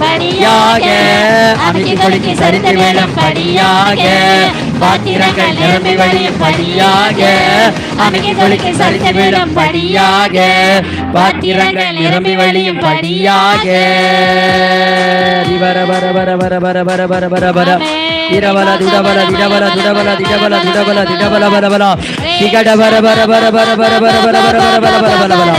படியாக அமைக்கி கொடுக்கி சரித்து விழும் படியாக பாத்திரங்கள் நிரம்பி வழியும் படியாக அமைக்கி கொடுக்கி சரித்து விழும் படியாக பாத்திரங்கள் நிரம்பி வழியும் படியாக வர வர வர வர வர வர வர வர வர திரவல துடவல திடவல துடவல திடவல துடவல திடவல வர வர திகட வர வர வர வர வர வர வர வர வர வர வர வர வர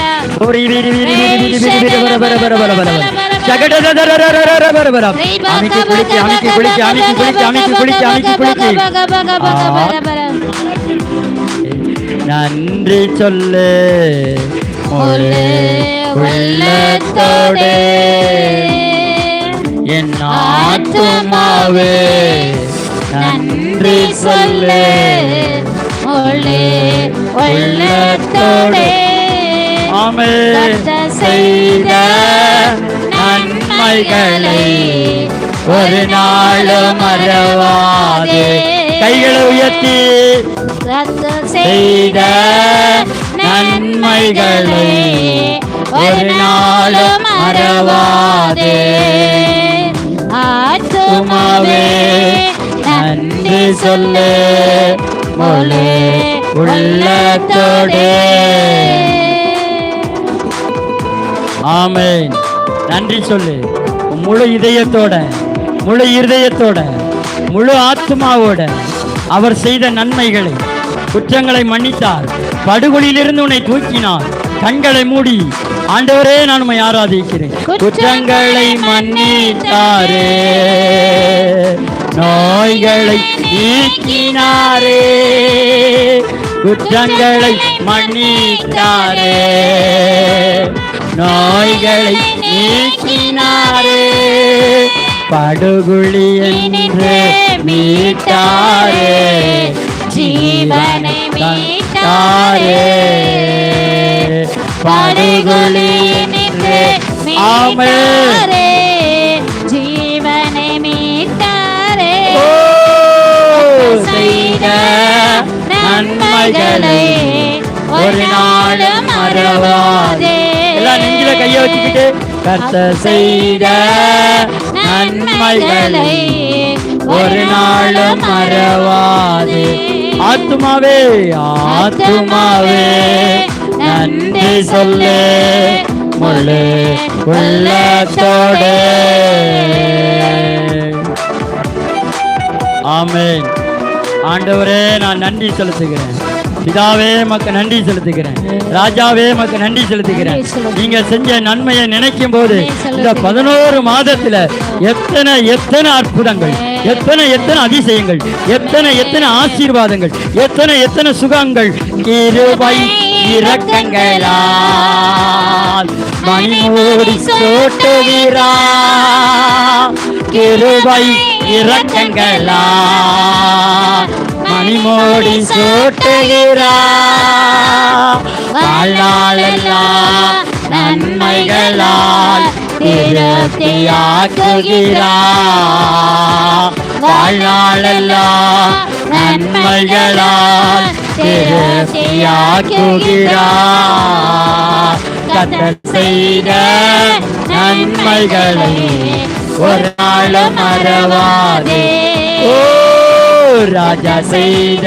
ஓரி வீரி வீரி வீரி வீரி வீரி வர வர வர வர வர வர ஜகட வர வர வர வர அமைக்கி குளிக்கி அமைக்கி குளிக்கி அமைக்கி குளிக்கி அமைக்கி குளிக்கி அமைக்கி குளிக்கி நன்றி சொல்லு முழு உள்ளத்தோடு என் ஆத்துமாவே நன்றி சொல்லு முழு உள்ளத்தோடு ஆமென் செய்த நன்மைகளை ஒரு நாளும் மறவாதே கைகளை உயர்த்தி செய்த நன்மைகளை ஒரு நாளும் மறவாதே ஆத்துமாவே நன்றி சொல்லு முழு உள்ளத்தோடு ஆமென் நன்றி சொல்லு முழு இதயத்தோட முழு இருதயத்தோட முழு ஆத்மாவோட அவர் செய்த நன்மைகளை குற்றங்களை மன்னித்தார் படுகொலியிலிருந்து உன்னை தூக்கினார் கண்களை மூடி ஆண்டவரே நான் உம்மை ஆராதிக்கிறேன் குற்றங்களை மன்னித்தாரே நோய்களை நீக்கினாரே குற்றங்களை மன்னித்தாரே நோய்களை நீக்கினாரே படுகுழி என்று மீட்டாரே ஜீவனை மீட்டாரே படுகுழி என்று மீட்டாரே ஜீவனை மீட்டாரே செய்த நன்மைகளை ஒரு நாளும் மறவாதே எல்லாம் நெஞ்சில கைய வச்சுக்கிட்டு கர்த்தர் செய்த நன்மைகளை ஒரு நாளும் மறவாதே ஆத்துமாவே ஆத்துமாவே நன்றி சொல்லு முழு உள்ளத்தோடு ஆமென் ஆண்டவரே நான் நன்றி செலுத்துகிறேன் பிதாவே மக்கு நன்றி செலுத்துகிறேன் ராஜாவே மக்கு நன்றி செலுத்துகிறேன் நீங்க செஞ்ச நன்மையை நினைக்கும் போது இந்த 11 மாதத்துல எத்தனை எத்தனை அற்புதங்கள் எத்தனை எத்தனை அதிசயங்கள் எத்தனை எத்தனை ஆசீர்வாதங்கள் எத்தனை எத்தனை சுகங்கள் கிருபை இரக்கங்களால் மணிமூடி சூட்டுகிறா கிருபை இரக்கங்களால் மணிமூடி சூட்டுகிறா வாழ்நாளெல்லாம் நன்மைகளால் திருப்தியாக்குகிறா வாழ்நாளெல்லாம் நன்மைகளால் திருப்தியாக்குகிறா கர்த்தர் செய்த நன்மைகளை ஒரு நாளும் மறவாதே ஓ ராஜா செய்த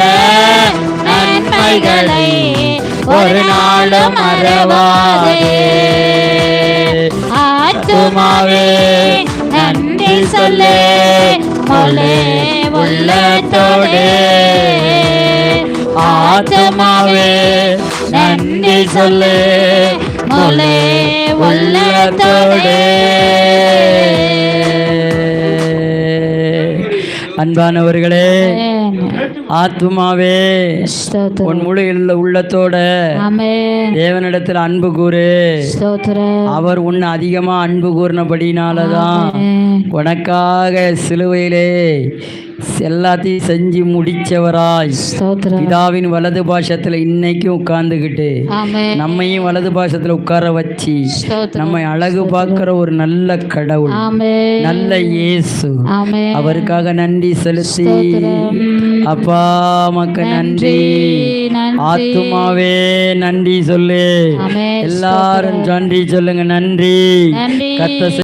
நன்மைகளை ஒரு நாளும் மறவாதே ஆத்துமாவே நன்றி சொல்லு முழு உள்ளத்தோடு ஆத்துமாவே நன்றி சொல்லு முழு உள்ளத்தோடு அன்பானவர்களே ஆத்துமாவே உன் முழு உள்ளத்தோட தேவனிடத்தில் அன்பு கூறு அவர் உன்னை அதிகமா அன்பு கூறினபடினாலதான் உனக்காக சிலுவையிலே எல்லாத்தையும் செஞ்சு முடிச்சவராய் பிதாவின் வலது பாசத்துல இன்னைக்கும் உட்கார்ந்துகிட்டு நம்மையும் வலது பாசத்துல உட்கார வச்சு நம்மை அழகு பார்க்கிற ஒரு நல்ல கடவுள் நல்ல இயேசு அவருக்காக நன்றி செலுத்தி அப்பா மக்க நன்றி ஆத்துமாவே நன்றி சொல்லு எல்லாரும் நன்றி சொல்லுங்க நன்றி கர்த்தர்